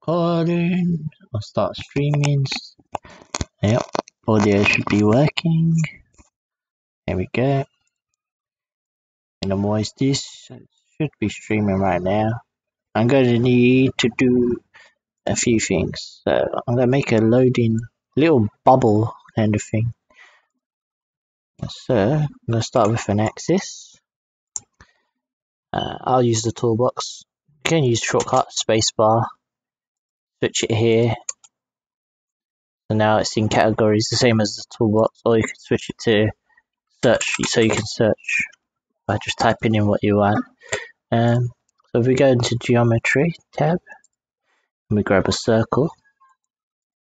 recording. I'll start streaming. Yep, audio should be working. There we go. Minimize this. It should be streaming right now. I'm going to need to do a few things. So I'm going to make a loading little bubble kind of thing. So I'm going to start with an axis. I'll use the toolbox. You can use shortcut spacebar. Switch it here. So now it's in categories, the same as the toolbox, or you can switch it to search, so you can search by just typing in what you want. So if we go into geometry tab, and we grab a circle,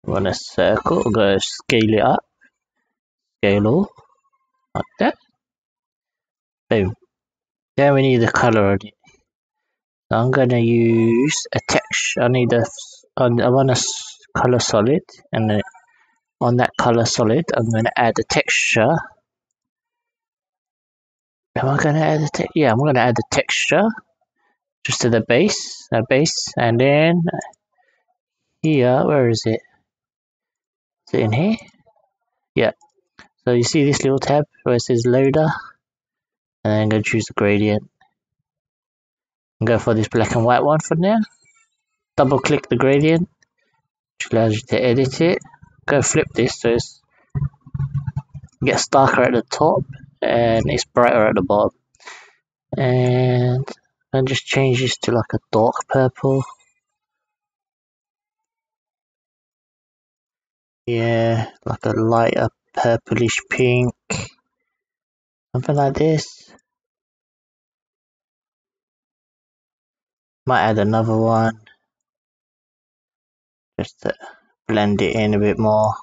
we want a circle, we're going to scale it up, scale all, like that. Boom. Then we need a color on it. So I'm going to use a texture. I want a color solid, and then on that color solid, I'm going to add a texture. Am I going to add a texture? Yeah, I'm going to add a texture just to the base, and then here, where is it? Is it in here? Yeah. So you see this little tab where it says loader, and then I'm going to choose the gradient. And go for this black and white one for now. Double click the gradient, which allows you to edit it. Go flip this so it gets darker at the top and it's brighter at the bottom. And just change this to like a dark purple. Yeah, like a lighter purplish pink. Something like this. Might add another one. Just to blend it in a bit more.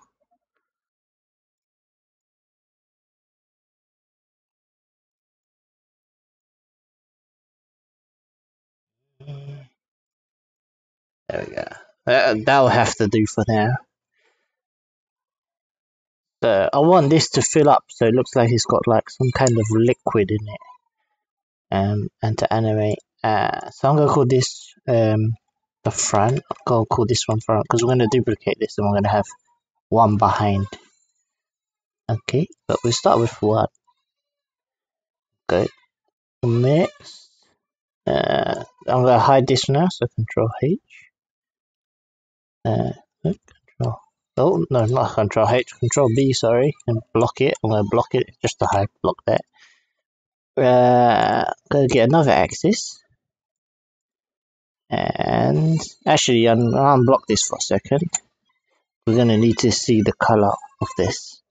There we go. That'll have to do for now. So I want this to fill up so it looks like it's got like some kind of liquid in it. And to animate. So I'm gonna call this the front. I'm gonna call this one front because we're gonna duplicate this and we're gonna have one behind. Okay, but we'll start with one. Good. Next, I'm gonna hide this now. So Control H. Control. Oh no, not Control H. Control B. Sorry, and block it. I'm gonna block it just to hide block that. Gonna get another axis. And actually, I'll unblock this for a second. We're going to need to see the color of this.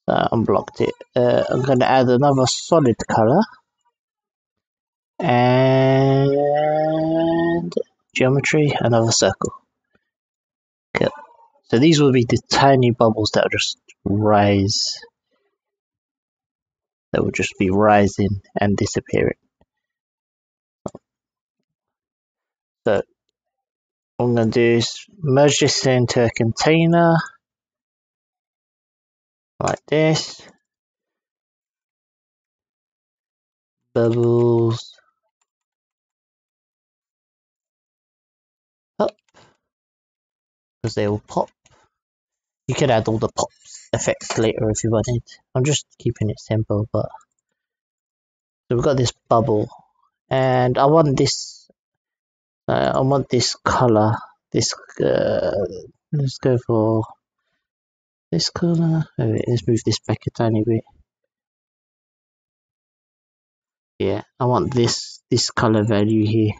So I unblocked it. I'm going to add another solid color. And geometry, another circle. Okay. So these will be the tiny bubbles that will just rise. That will just be rising and disappearing. So what I'm going to do is merge this into a container. Like this. Bubbles. Up. Because they will pop. You could add all the pop effects later if you wanted. I'm just keeping it simple, but so we've got this bubble, and I want this. I want this color. This. Let's go for this color. Oh, wait, let's move this back a tiny bit. Yeah, I want this color value here.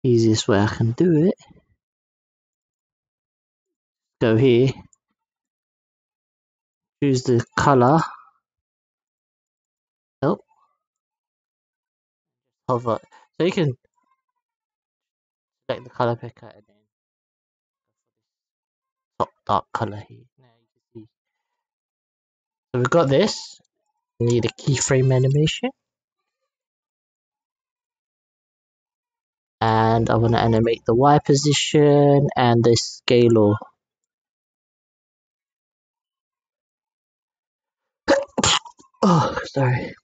Easiest way I can do it. Go here. Choose the color. Oh. Hover. So you can select the color picker and then top dark color here. Now you can see. So we've got this. We need a keyframe animation. And I want to animate the Y position and the scalar. Oh, sorry.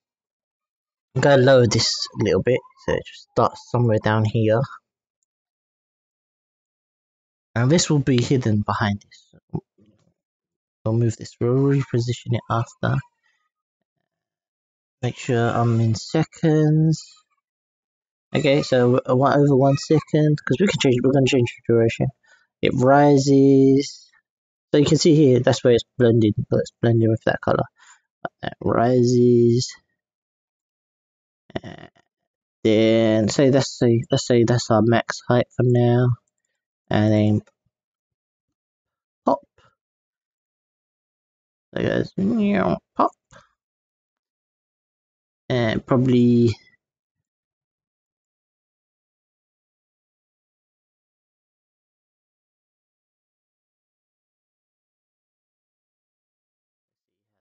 I'm going to lower this a little bit, so it just starts somewhere down here. And this will be hidden behind this. We'll move this, we'll reposition it after. Make sure I'm in seconds. Okay, so over 1 second, because we're going to change the duration. It rises. So you can see here, that's where it's blended. It's blending with that color. That rises. Then let's say that's our max height for now. And then pop. So it goes pop. And probably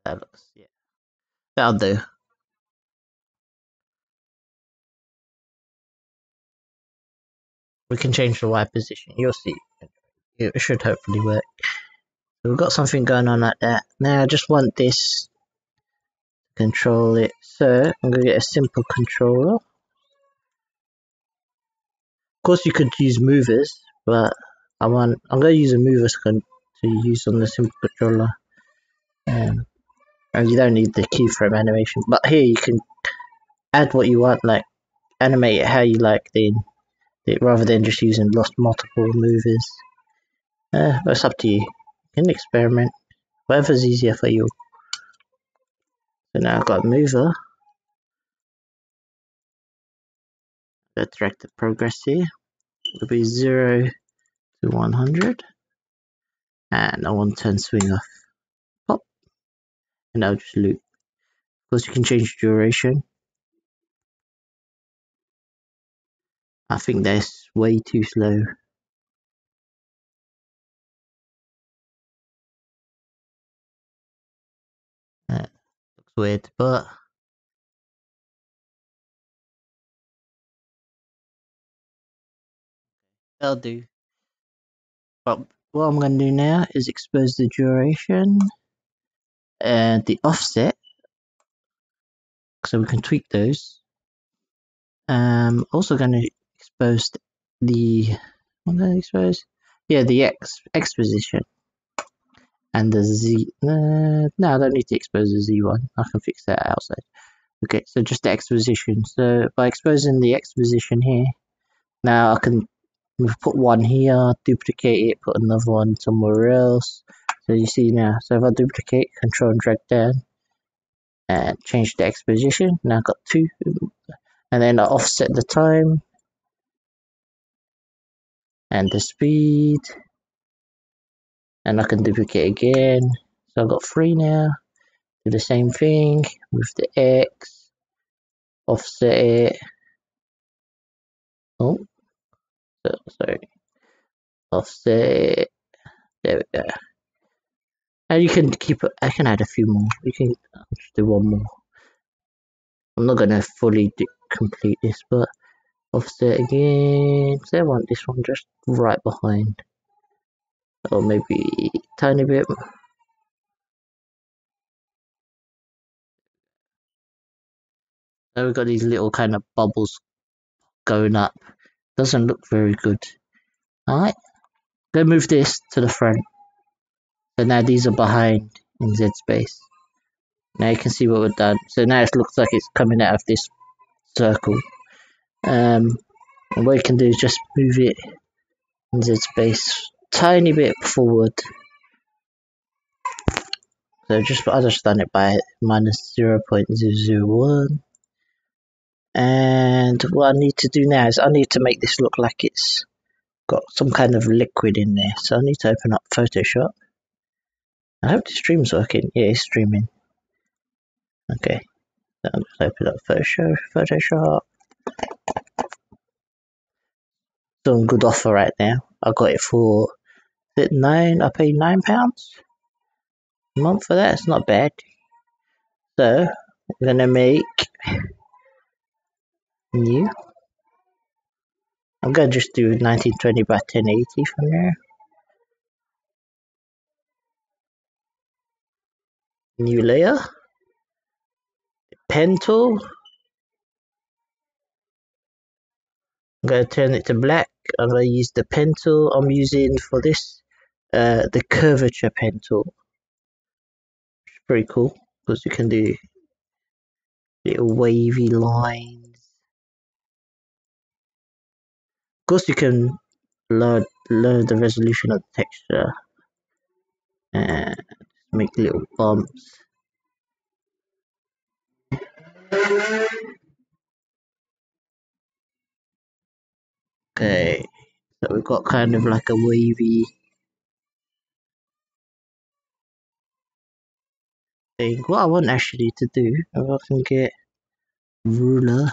that looks, yeah. That'll do. We can change the Y position. You'll see. It should hopefully work. So we've got something going on like that. Now I just want this to control it. So I'm gonna get a simple controller. Of course you could use movers, but I'm gonna use a mover to use on the simple controller. And you don't need the keyframe animation. But here you can add what you want, like animate it how you like, then rather than just using multiple movers. It's up to you. You can experiment. Whatever's easier for you. So now I've got a mover. The directed progress here will be 0 to 100. And I want to turn swing off. Pop. And I'll just loop. Of course you can change duration. I think that's way too slow. Looks weird, but that'll do. But what I'm going to do now is expose the duration and the offset, so we can tweak those. Also going to expose the X position and the Z. No, I don't need to expose the Z one. I can fix that outside. Okay, so just the X position. So by exposing the X position here, now I can put one here, duplicate it, put another one somewhere else. So you see now, so if I duplicate, control and drag down, and change the X position, now I've got two. And then I offset the time, and the speed, and I can duplicate again. So I've got 3 now. Do the same thing with the X, offset it. Oh, sorry, offset it. There we go. And you can keep it. I can add a few more. You can just do one more. I'm not gonna fully complete this, but offset again. So I want this one just right behind, or maybe tiny bit. Now we've got these little kind of bubbles going up. Doesn't look very good. Alright, go move this to the front. So now these are behind in Z space. Now you can see what we've done. So now it looks like it's coming out of this circle. And what you can do is just move it in Z space tiny bit forward. So I just done it by minus 0.001. And what I need to do now is I need to make this look like it's got some kind of liquid in there. So I need to open up Photoshop. I hope the stream's working. Yeah, it's streaming. Okay. So I'll just open up Photoshop. Some good offer right now. I got it for I paid £9 a month for that. It's not bad. So we're gonna make new. I'm gonna just do 1920 by 1080 from there. New layer. Pen tool. I'm going to turn it to black. I'm going to use the pen tool I'm using for this, the curvature pen tool. It's pretty cool because you can do little wavy lines. Of course, you can lower the resolution of the texture and make little bumps. Okay, so we've got kind of like a wavy thing. What I want actually to do, if I can get ruler,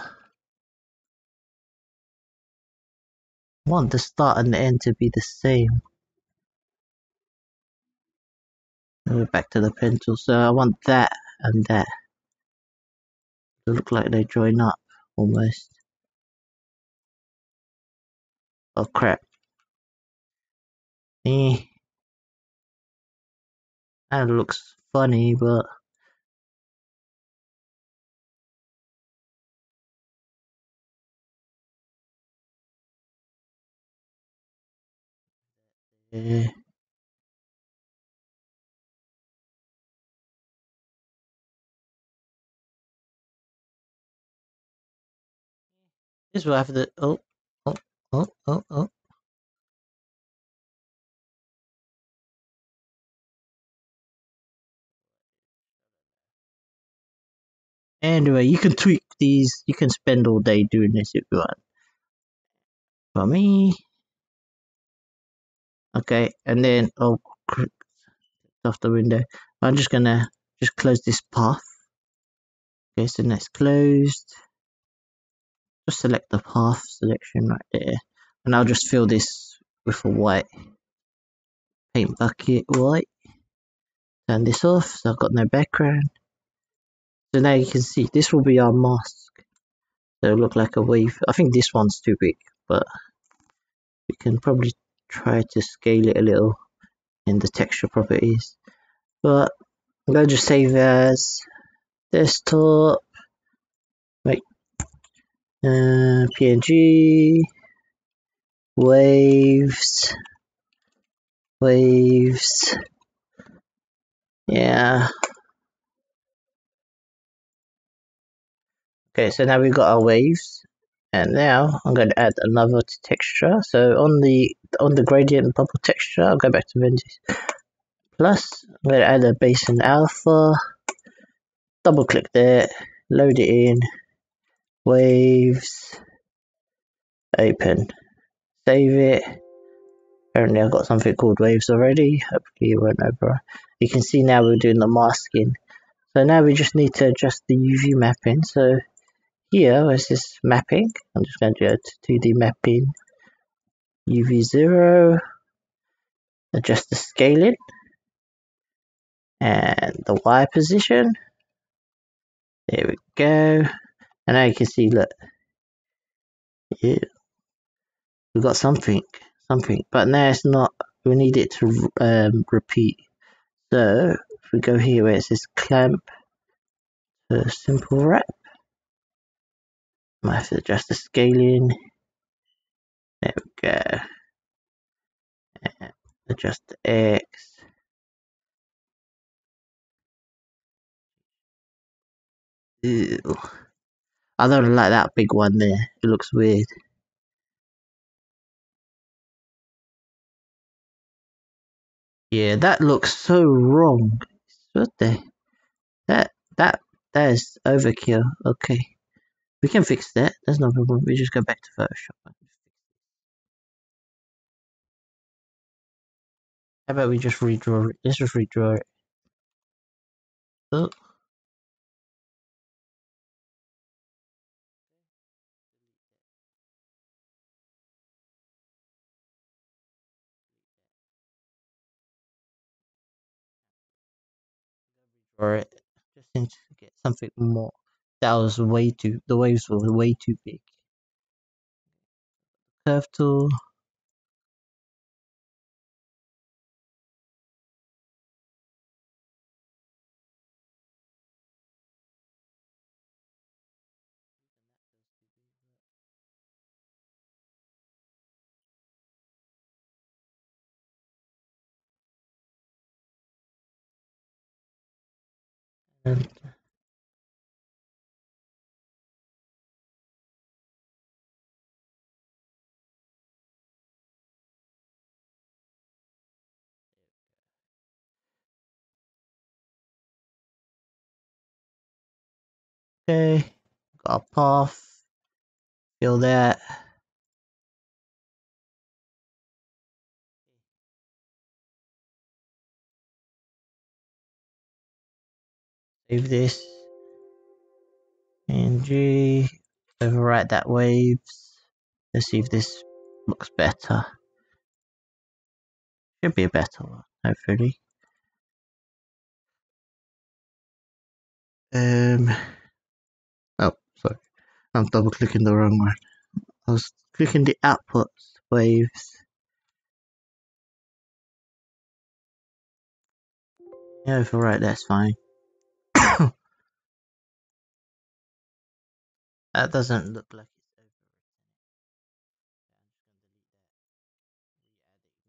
I want the start and the end to be the same. We're back to the pencil, so I want that and that to look like they join up almost. Oh crap. That looks funny, but yeah. This will have the oh. Anyway, you can tweak these. You can spend all day doing this if you want. For me, okay, and then off the window. I'm just gonna just close this path. Okay, so that's closed. Just select the path selection right there, and I'll just fill this with a white paint bucket white. Turn this off, so I've got no background. So now you can see this will be our mask. So it'll look like a wave. I think this one's too big, but we can probably try to scale it a little in the texture properties. But I'm going to just save as desktop, make PNG, waves, yeah. Okay, so now we've got our waves, and now I'm going to add another texture. So on the gradient bubble texture, I'll go back to ventuz. Plus, I'm going to add a base and alpha. Double click there, load it in, waves, open, save it. Apparently I've got something called waves already. Hopefully it won't over. You can see now we're doing the masking. So now we just need to adjust the UV mapping. So here is this mapping. I'm just going to go to 2D mapping, UV 0, adjust the scaling and the Y position. There we go. And now you can see, look, yeah, we've got something, but now it's not. We need it to repeat. So if we go here where it says clamp, simple wrap, might have to adjust the scaling. There we go. And adjust the X. Ew. I don't like that big one there. It looks weird. Yeah, that looks so wrong. What the? That that that is overkill. Okay, we can fix that. That's no problem. We just go back to Photoshop. How about we just redraw it? Let's just redraw it. Oh, draw it. Just need to get something more. That was way too. The waves were way too big. Curve tool. And okay, got a path, fill that. Save this. NG, overwrite that waves. Let's see if this looks better. Should be a better one, hopefully. Oh, sorry. I'm double clicking the wrong one. I was clicking the outputs waves. Yeah, overwrite, that's fine. That doesn't look like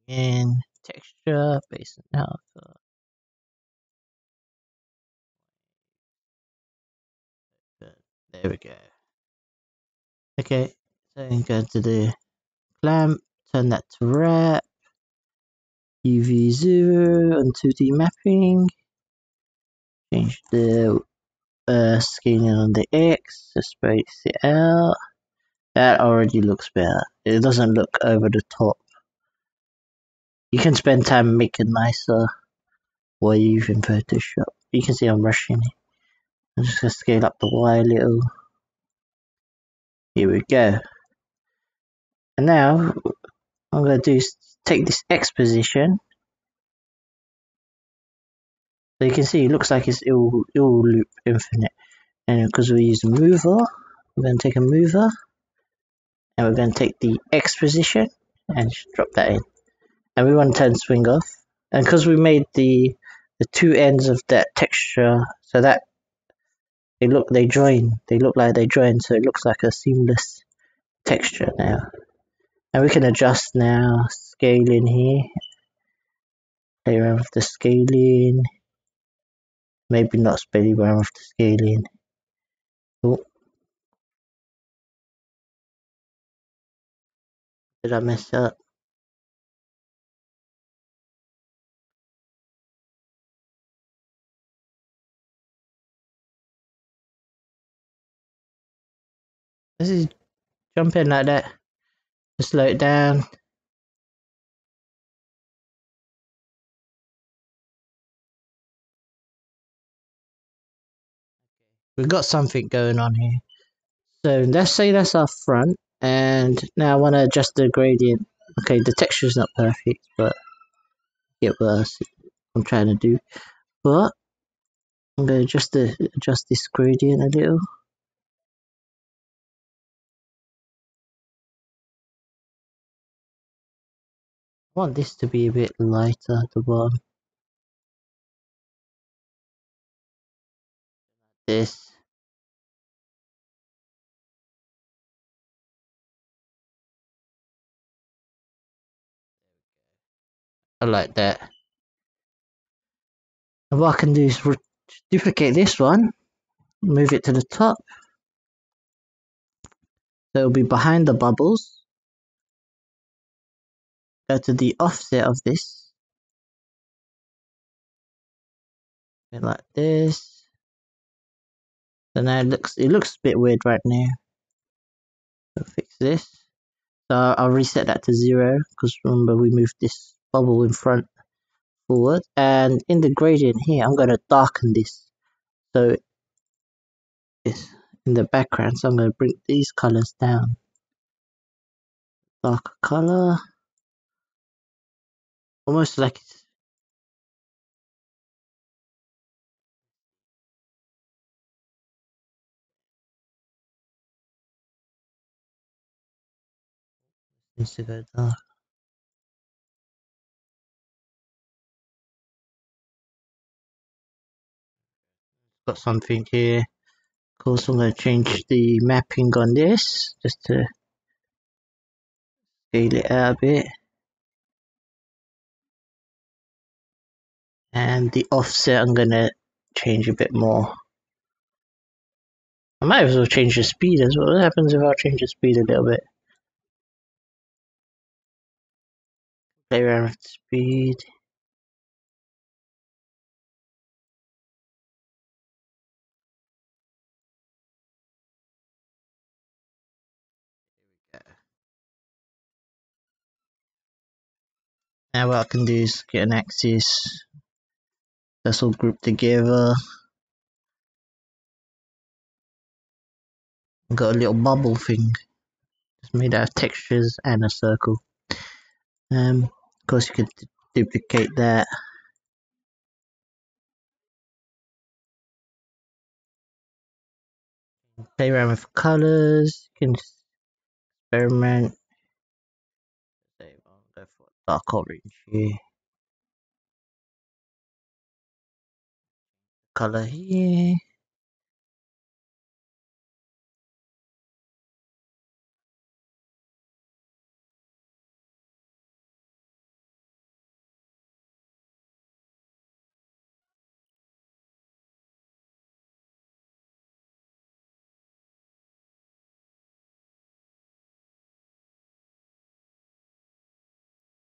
it's overwritten. In texture, base and alpha. There we go. Okay, so I'm going to the clamp, turn that to wrap, UV0 on 2D mapping, change the scaling on the X, just space it out. That already looks better. It doesn't look over the top. You can spend time making nicer wave in Photoshop. You can see I'm rushing it. I'm just gonna scale up the Y a little. Here we go. And now I'm gonna do is take this X position. So you can see it looks like it will loop infinite. And because we use a mover, we're gonna take a mover and we're gonna take the X position and just drop that in. And we want to turn swing off. And because we made the two ends of that texture so that they look like they join, so it looks like a seamless texture now. And we can adjust now, scaling here, play around with the scaling, maybe not play around with the scaling. Oh, did I mess up? This is jumping like that. Just slow it down. We've got something going on here. So let's say that's our front, and now I want to adjust the gradient. Okay, the texture is not perfect, but get worse. I'm trying to do, but I'm going to adjust this gradient a little. I want this to be a bit lighter at the bottom. This. I like that. And what I can do is duplicate this one, move it to the top. So it'll be behind the bubbles. Go to the offset of this. Like this. So now it looks a bit weird right now. So fix this. So I'll reset that to 0 because remember we moved this bubble in front forward, and in the gradient here I'm going to darken this so it's in the background, so I'm going to bring these colors down, darker color, almost like it needs to go dark. Got something here. Of course I'm going to change the mapping on this just to scale it out a bit, and the offset I'm going to change a bit more. I might as well change the speed as well. What happens if I change the speed a little bit? Play around with the speed. Now what I can do is get an axis that's all grouped together. I've got a little bubble thing. It's made out of textures and a circle. Of course you could duplicate that. Play around with colors. You can just experiment. I'll go for dark orange here. Color here.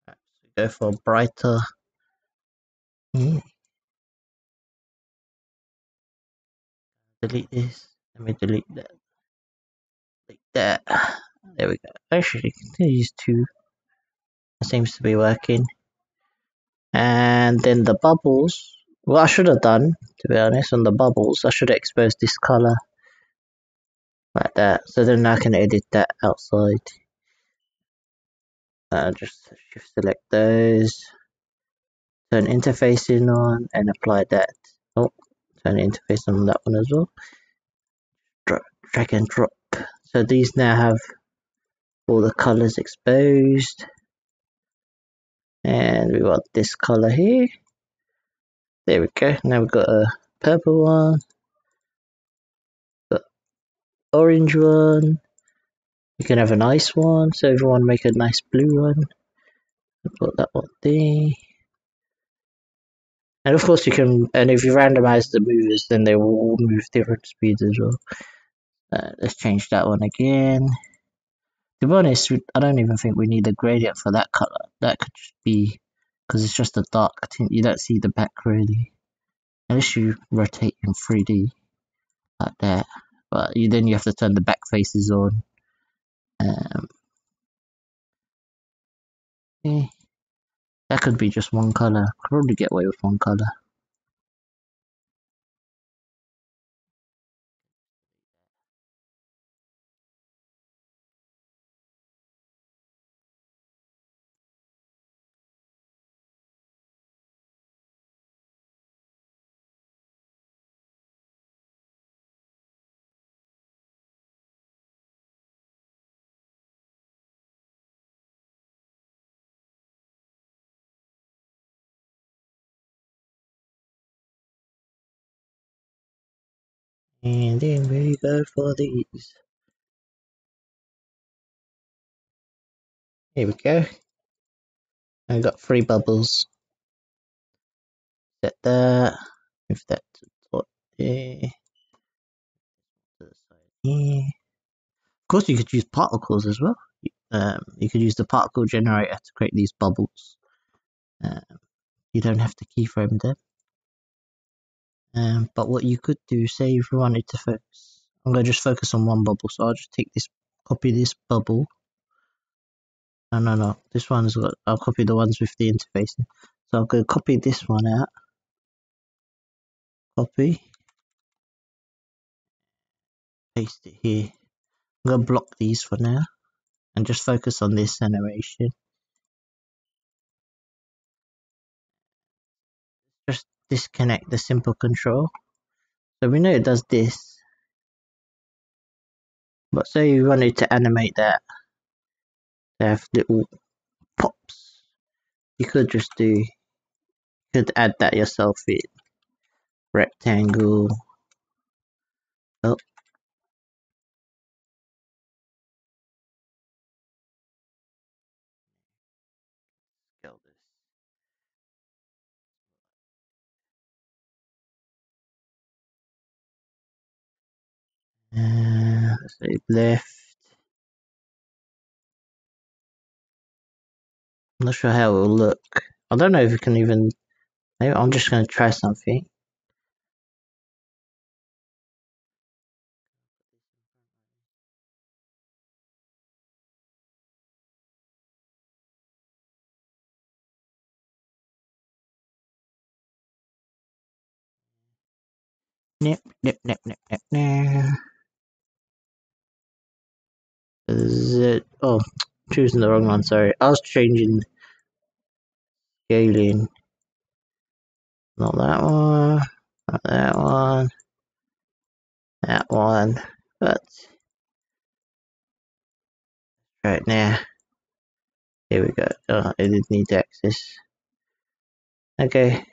So go for brighter. Delete this. Let me delete that. Like that. There we go. Actually, you can use two. It seems to be working. And then the bubbles. What I should have done, to be honest, on the bubbles, I should have exposed this color like that. So then I can edit that outside. Just shift select those. Turn interfacing on and apply that. Oh, turn interface on that one as well. Drag and drop. So these now have all the colors exposed. And we want this color here. There we go. Now we've got a purple one, got orange one. You can have a nice one. So everyone make a nice blue one. Put that one there. And of course you can, and if you randomize the movers, then they will all move different speeds as well. Let's change that one again. To be honest, I don't even think we need a gradient for that color. That could just be, because it's just a dark tint. You don't see the back really, unless you rotate in 3D like that. But then you have to turn the back faces on. Yeah, that could be just one color. Could probably get away with one color. And then we go for these. Here we go. I got 3 bubbles. Set that. Move that to the top there. To the side here. Of course, you could use particles as well. You could use the particle generator to create these bubbles. You don't have to keyframe them. But what you could do, say if you wanted to focus, I'm going to just focus on one bubble. So I'll just take this, copy this bubble. No. This one's got, I'll copy the ones with the interfacing. So I'll go copy this one out. Copy. Paste it here. I'm going to block these for now. And just focus on this animation. Just disconnect the simple control. So we know it does this. But say you wanted to animate that. They have little pops. You could just do, you could add that yourself in. Rectangle. Oh. Scale this. Let's say left. I'm not sure how it will look. I don't know if you can even. Maybe I'm just going to try something. Nip, nip, nip, nip, nip, nip. Is it? Oh, choosing the wrong one. Sorry, I was changing scaling. Not that one. Not that one. That one. But right now, here we go. Oh, I did need access. Okay.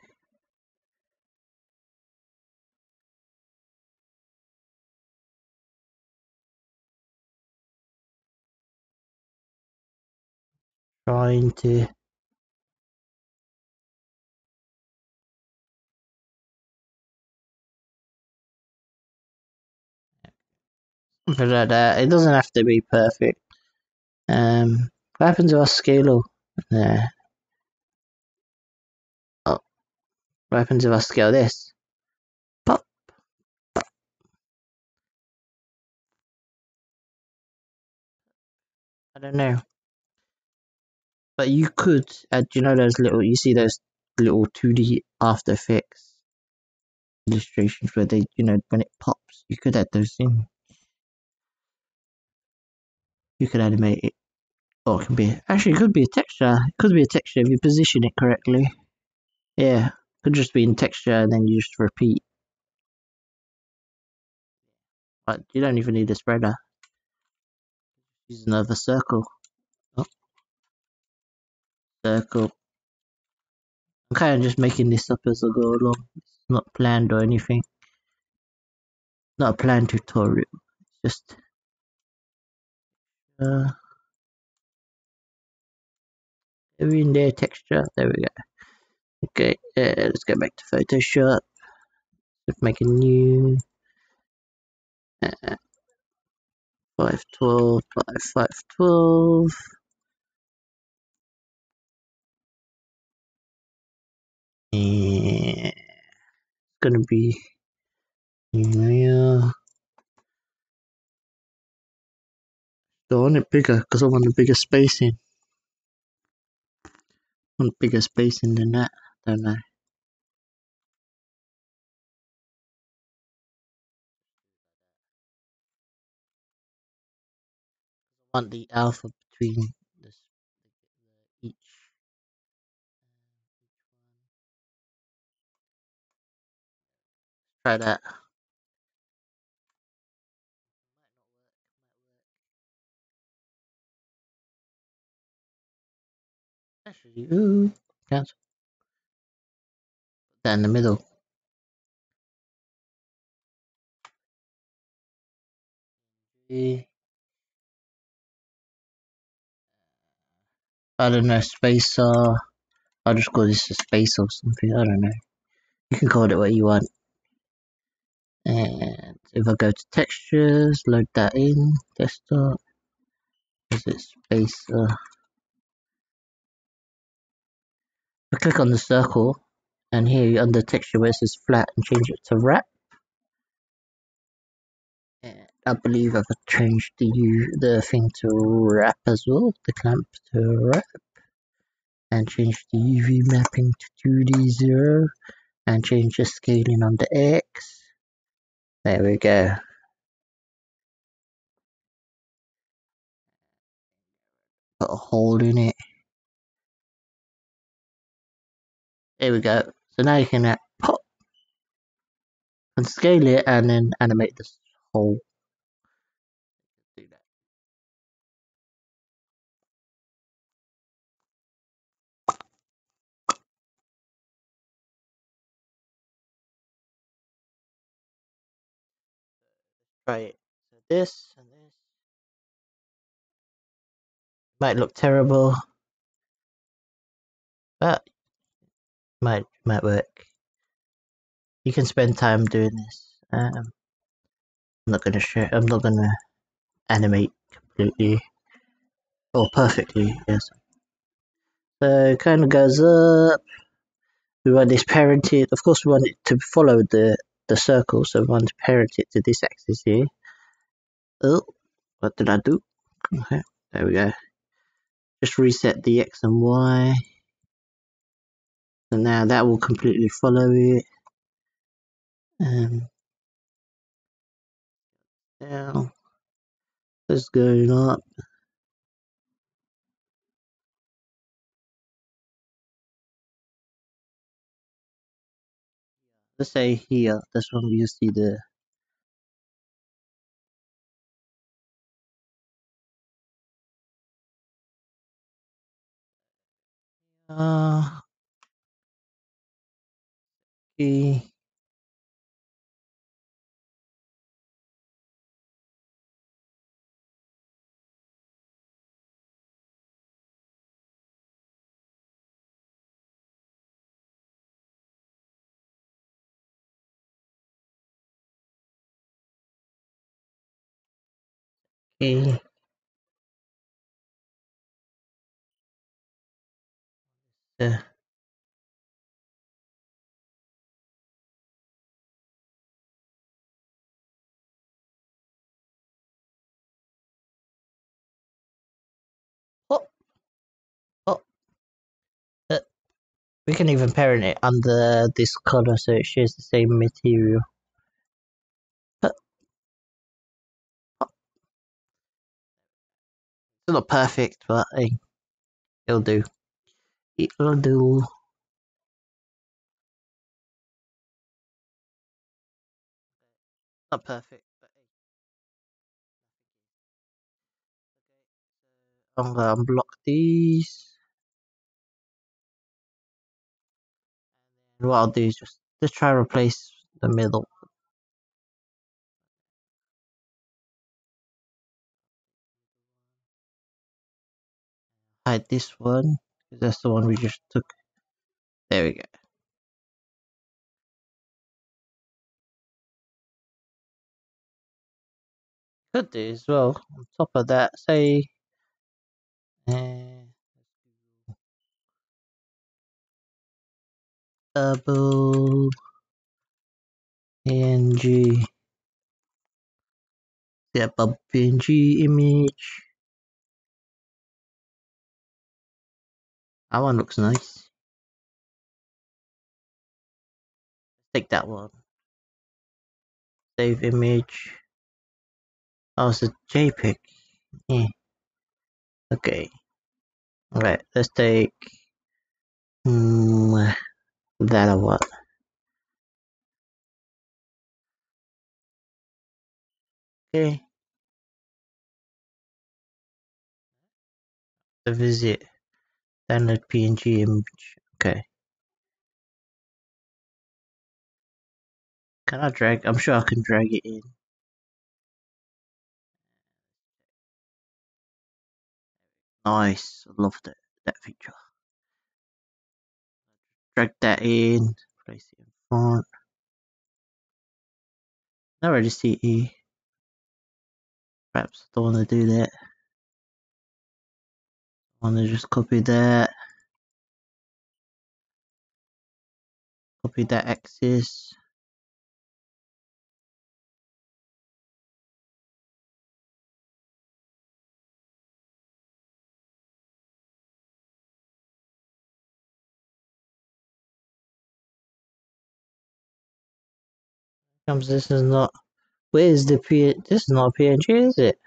Trying to. Something like that. It doesn't have to be perfect. What happens if I scale? Nah. Oh, what happens if I scale this? Pop. I don't know. But you could add, you know, those little, you see those little 2D After Effects illustrations where they, you know, when it pops, you could add those in. You could animate it. Or it can be, actually, it could be a texture. It could be a texture if you position it correctly. Yeah, it could just be in texture and then you just repeat. But you don't even need a spreader. Use another circle. Oh, circle. I'm kind of just making this up as I go along. It's not planned or anything. Not a planned tutorial. It's just in there texture. There we go. Okay, let's go back to Photoshop. Let's make a new 512 by 512. And it's gonna be yeah. So I want it bigger because I want a bigger spacing. I want bigger spacing than that. Don't know. I want the alpha between this each. Try that. Actually, ooh, cancel that in the middle. I don't know, spacer. I'll just call this a space or something. I don't know. You can call it what you want. And if I go to textures, load that in, desktop, is it spacer? I click on the circle, and here under texture where it says flat, and change it to wrap. And I believe I've changed the thing to wrap as well, the clamp to wrap, and change the UV mapping to 2D0, and change the scaling on the X. There we go. Put a hole in it. There we go. So now you can pop and scale it and then animate this hole. Do that. Try it. So this and this might look terrible, but might work. You can spend time doing this. I'm not gonna animate completely or perfectly. Yes. So it kind of goes up. We want this parented. Of course, we want it to follow the circle, so we want to parent it to this axis here. Oh, what did I do? Okay, there we go. Just reset the X and Y. And now that will completely follow it. Now, let's go up. Let's say here, that's when we see the okay. Okay. Uh, oh, oh. Uh, we can even parent it under this color so it shares the same material. Uh, it's not perfect, but hey, it'll do. It'll do. Not perfect, but hey. I'm gonna unblock these. And what I'll do is just try to replace the middle. Hide this one, because that's the one we just took. There we go. Could do as well. On top of that, say, uh, double PNG. Yeah, a PNG image. That one looks nice. Take that one. Save image. Oh, it's a JPEG. Yeah. Okay. Alright, let's take that or what? Okay. The visit. Download PNG image. Okay. Can I drag? I'm sure I can drag it in. Nice. I love that feature. Drag that in. Place it in front. I already see E. Perhaps I don't want to do that. I want to just copy that. Copy that axis. Comes this is not. Where's the P? This is not a PNG, is it?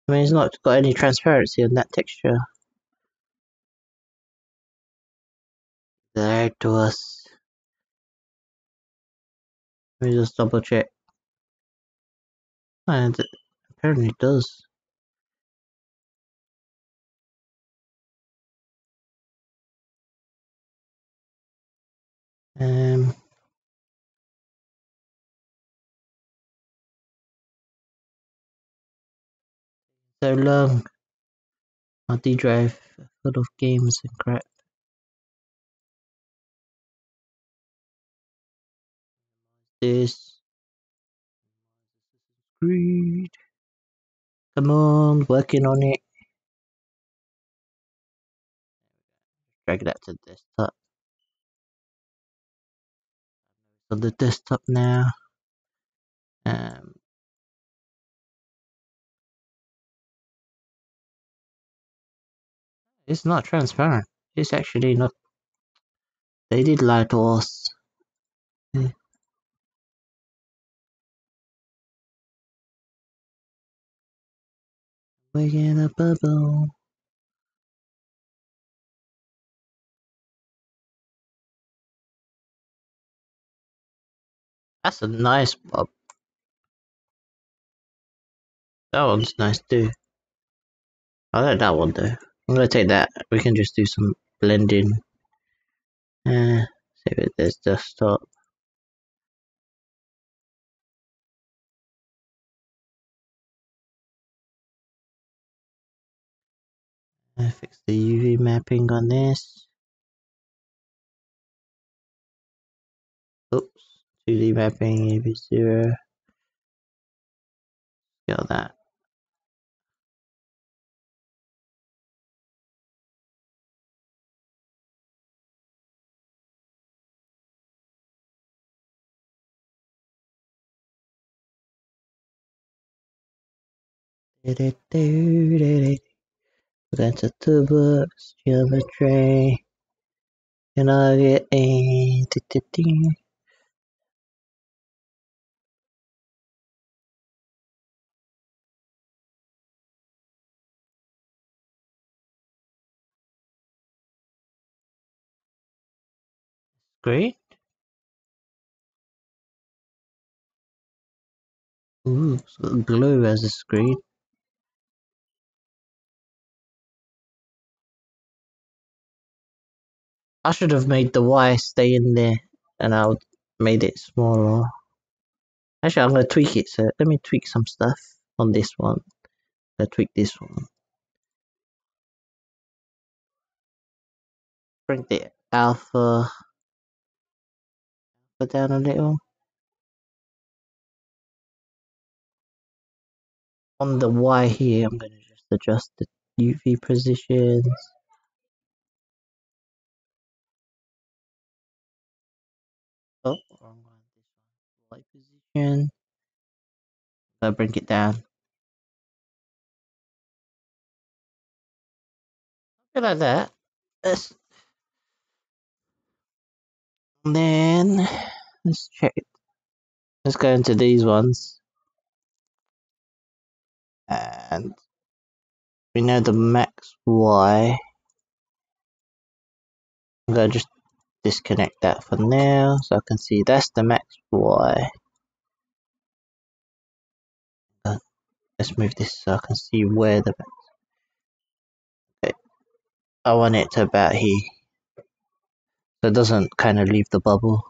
I mean, it's not got any transparency on that texture. There it was. Let me just double check. And it apparently does. Um, so long. My D drive full of games and crap. This. Agreed. Come on, working on it. Drag that to desktop. On the desktop now. Um, it's not transparent. It's actually not. They did lie to us. We're in a bubble. That's a nice pub. That one's nice too. I like that one though. I'm gonna take that. We can just do some blending. Save it as desktop. Fix the UV mapping on this. Oops. 2D mapping, UV0. Got that. That's a toolbox, geometry, and I get a great. Ooh, it's got glue as a screen. I should have made the Y stay in there, and I would made it smaller. Actually, I'm gonna tweak it. So let me tweak some stuff on this one. I'll tweak this one. Bring the alpha down a little. On the Y here, I'm gonna just adjust the UV positions. Oh, wrong one. This one. Y position. I'll bring it down. Like that. Let's, and then let's check it. Let's go into these ones. And we know the max Y. I'm gonna just disconnect that for now so I can see that's the max Y. Let's move this so I can see where the max. Okay. I want it to about here. So it doesn't kind of leave the bubble.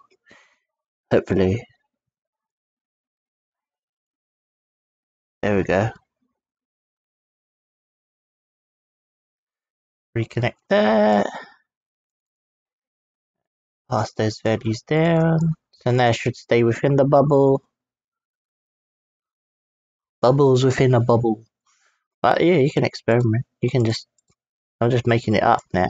Hopefully. There we go. Reconnect that. Pass those values down. So now it should stay within the bubble. Bubbles within a bubble. But yeah, you can experiment. You can just, I'm just making it up now.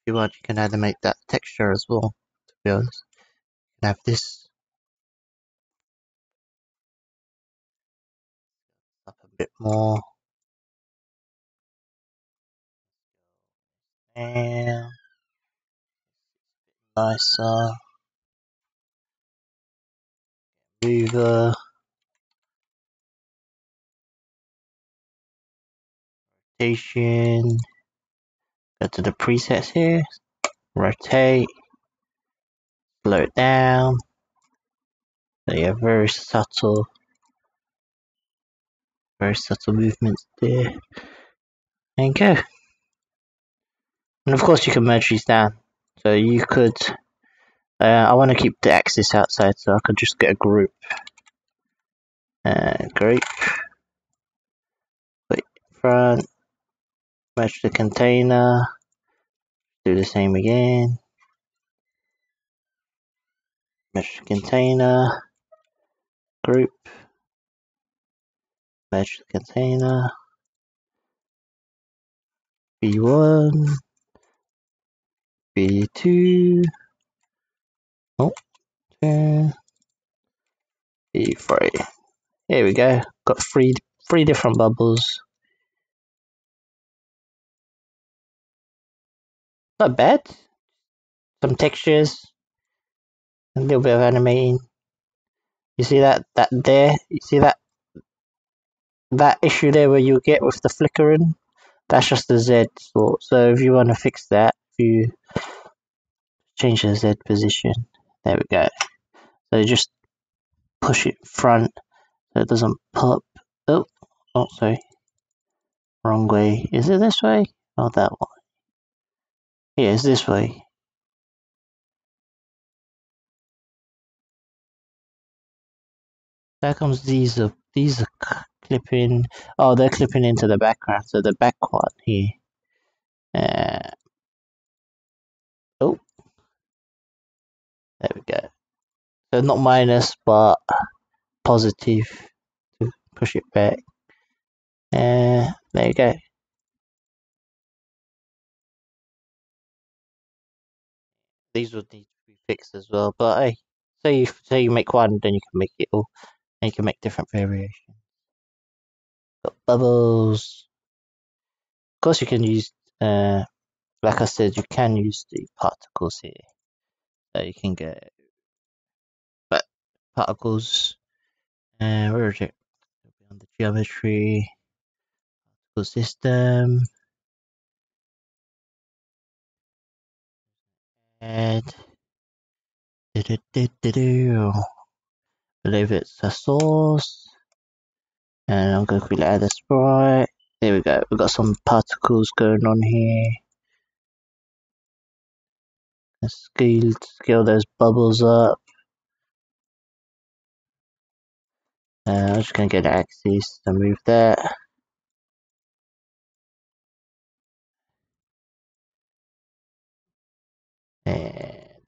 If you want, you can either make that texture as well, to be honest. You can have this up a bit more. And nicer. Mover. Rotation. Go to the presets here. Rotate. Slow it down. So you have very subtle movements there. And go. And of course you can merge these down. So you could, I want to keep the axis outside so I could just get a group. Group. Put front. Merge the container. Do the same again. mesh container, group, mesh container, B1, B2, oh, B3. Here we go. Got three different bubbles. Not bad. Some textures, a little bit of animating. You see that there? You see that issue there where you get with the flickering? That's just the Z sort. So if you want to fix that, if you change the Z position, there we go. So just push it front so it doesn't pop. Oh, sorry, wrong way. Is it this way? Or that one? Yeah, it's this way. There comes these are clipping. Oh, they're clipping into the background. So the back one here. Uh, oh, there we go. So not minus, but positive to push it back. There you go. These would need to be fixed as well. But hey, say you make one, then you can make it all. And you can make different variations. Got bubbles. Of course, you can use. Like I said, you can use the particles here. So you can get particles. Where is it? On the geometry system. And believe it's a source. And I'm going to quickly add a sprite. There we go. We've got some particles going on here. Let's scale those bubbles up. I'm just going to get the axis to move that. And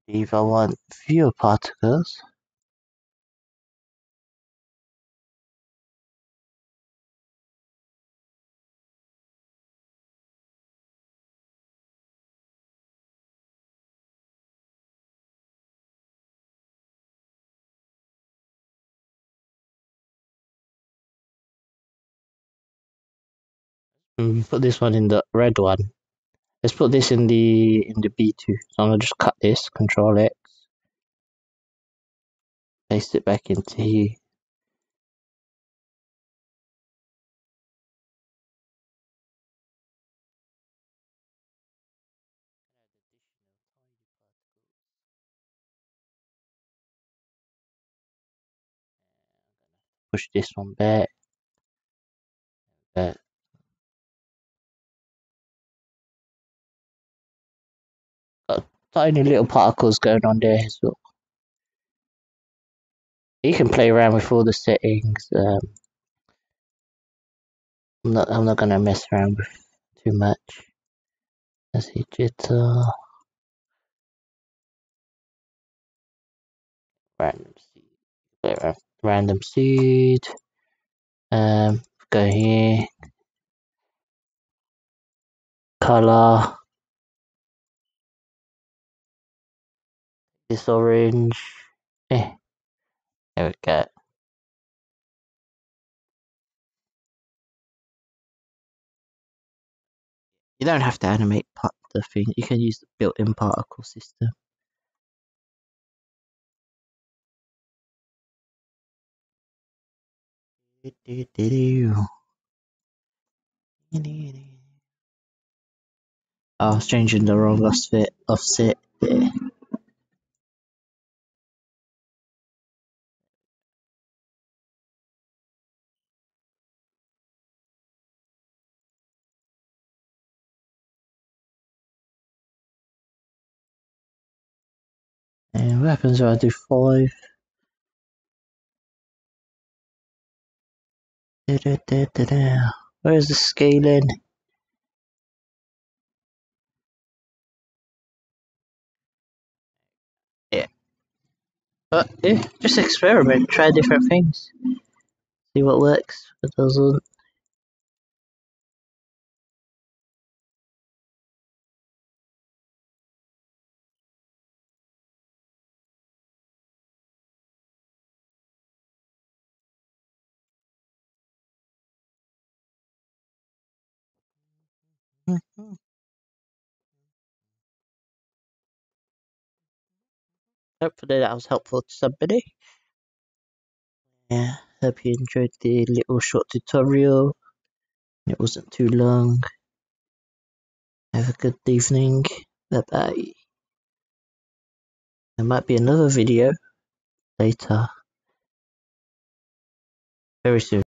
if I want fewer particles, put this one in the red one. Let's put this in the B2. So I'm gonna just cut this, Control X, paste it back into here. Push this one back. Got tiny little particles going on there as well. You can play around with all the settings. I'm not gonna mess around with too much. Let's see, jitter, random seed, random seed. Go here, color, this orange. There we go. You don't have to animate the thing. You can use the built-in particle system. I was changing the wrong offset there. And what happens if I do 5? Where's the scaling? But yeah, just experiment, try different things, see what works, what doesn't. Hopefully that was helpful to somebody. Yeah, hope you enjoyed the little short tutorial. It wasn't too long. Have a good evening. Bye bye. There might be another video later, very soon.